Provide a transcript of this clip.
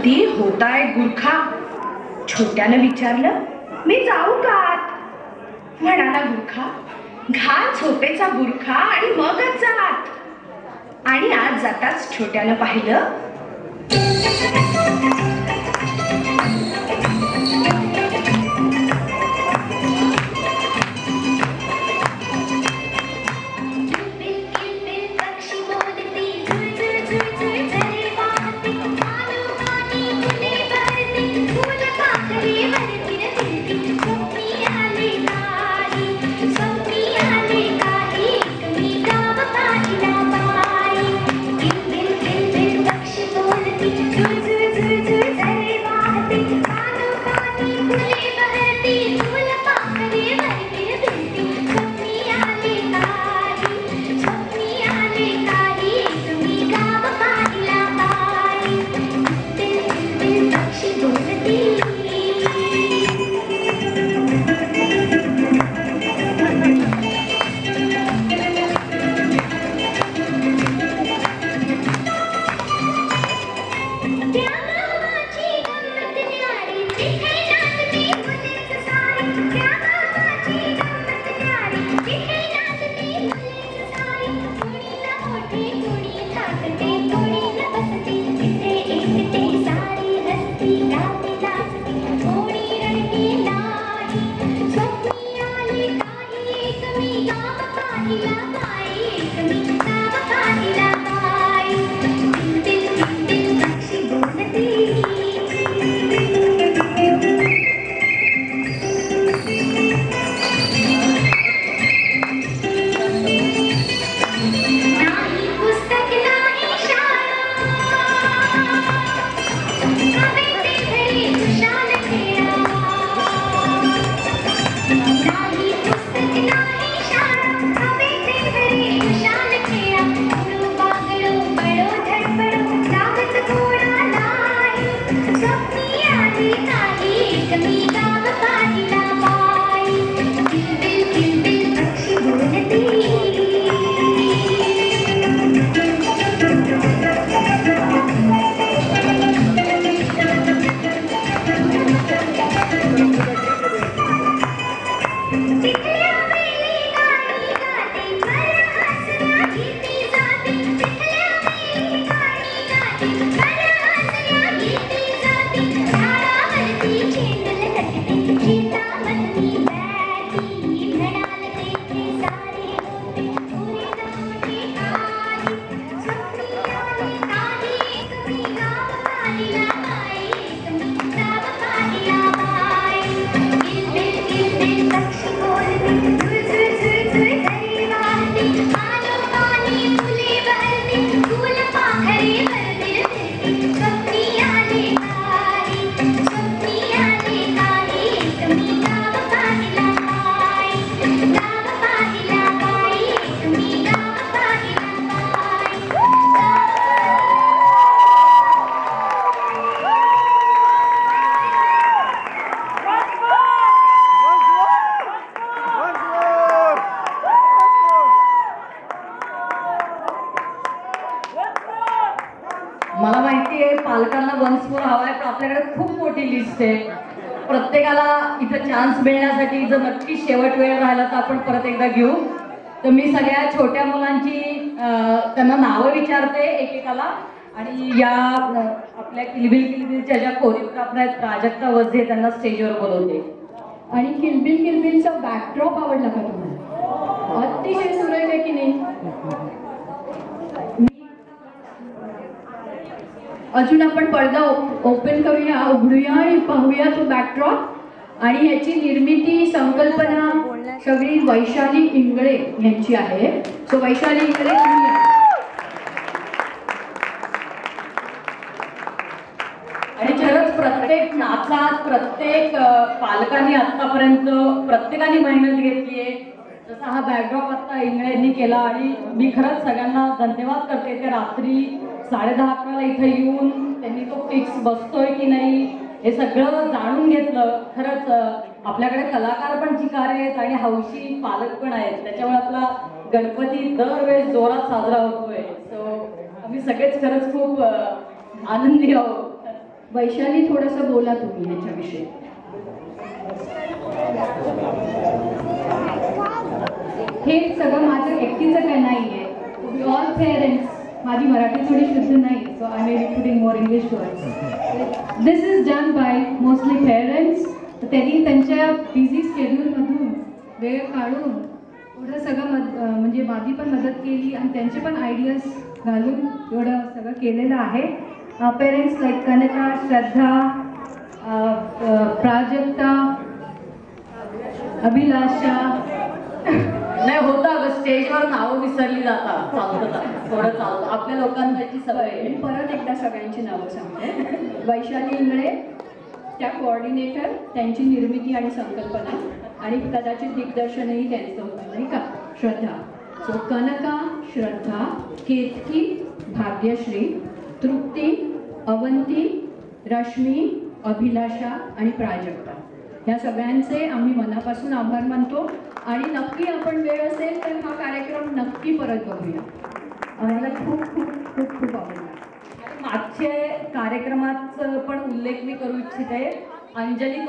वरती होताय गुरखा. छोट्यानं विचारलं, मी जाऊ का आत? म्हणाला गुरखा, घाल झोपेचा बुरखा आणि मगच जात. आणि आत जाताच छोट्यानं पाहिलं, मला माहिती आहे पालकांना वन्स मोर हवाय, पण आपल्याकडे खूप मोठी लिस्ट आहे. प्रत्येकाला इथं चान्स मिळण्यासाठी जर नक्की शेवट वेळ राहिला तर आपण परत एकदा घेऊ. तर मी सगळ्या छोट्या मुलांची त्यांना नावं विचारते एकेकाला, आणि या आपल्या किलबिल किलबिलच्या ज्या कोरिओग्राफर आहेत प्राजक्ता वझे त्यांना स्टेजवर बोलवते. आणि किलबिल किलबिलचा बॅकड्रॉप आवडला का तुम्हाला? अतिशय सुरेख आहे की नाही? अजून आपण पडदा ओपन करूया, उघडूया आणि पाहूया तो बॅकड्रॉप. आणि याची निर्मिती संकल्पना सगळी वैशाली इंगळे यांची आहे. सो वैशाली इंगळे तुम्ही या. आणि खरंच प्रत्येक नाचात प्रत्येक पालकांनी आतापर्यंत प्रत्येकाने मेहनत घेतली आहे. जसा हा बॅकड्रॉप आता इंगळ्यांनी केला, आणि मी खरंच सगळ्यांना धन्यवाद करते. ते रात्री 10:30-11ला इथे येऊन त्यांनी तो फिक्स बसतोय की नाही हे सगळं जाणून घेतलं. खरंच आपल्याकडे कलाकार पण चिकार आहेत आणि हौशी पालक पण आहेत, त्याच्यामुळे आपला गणपती दरवेळेस जोरात साजरा होतोय. सो आम्ही सगळेच खरंच खूप आनंदी आहोत. वैशाली थोडंसं बोला तुम्ही ह्याच्याविषयी. हे सगळं माझं एकटीचं काही नाही आहे. We all parents. माझी मराठी थोडी शुद्ध नाही, so I may be putting more English words. This is done by mostly parents. त्यांनी त्यांच्या बिझी स्केड्यूलमधून वेळ काढून एवढं सगळं म्हणजे माझी पण मदत केली आणि त्यांचे पण आयडियाज घालून एवढं सगळं केलेलं आहे. पेरेंट्स लाईक कनका, श्रद्धा, प्राजक्ता, अभिलाषा. नाही होतं अगं, स्टेजवर नावं विसरली जातात. चालतं थोडं चालतं, आपल्या लोकांची सवय आहे. मी परत एकदा सगळ्यांची नावं सांगते. वैशाली इंगळे त्या कोऑर्डिनेटर, त्यांची निर्मिती आणि संकल्पना आणि कदाचित दिग्दर्शनही त्यांचं होतं नाही का. श्रद्धा, सो कनका, श्रद्धा, केतकी, भाग्यश्री, तृप्ती, अवंती, रश्मी, अभिलाषा आणि प्राजक्ता. ह्या सगळ्यांचे आम्ही मनापासून आभार मानतो आणि नक्की आपण वेळ असेल तर हा कार्यक्रम नक्की परत बघूया. आम्हाला खूप खूप खूप खूप आवडला. मागच्या कार्यक्रमाचा पण उल्लेख मी करू इच्छिते. अंजली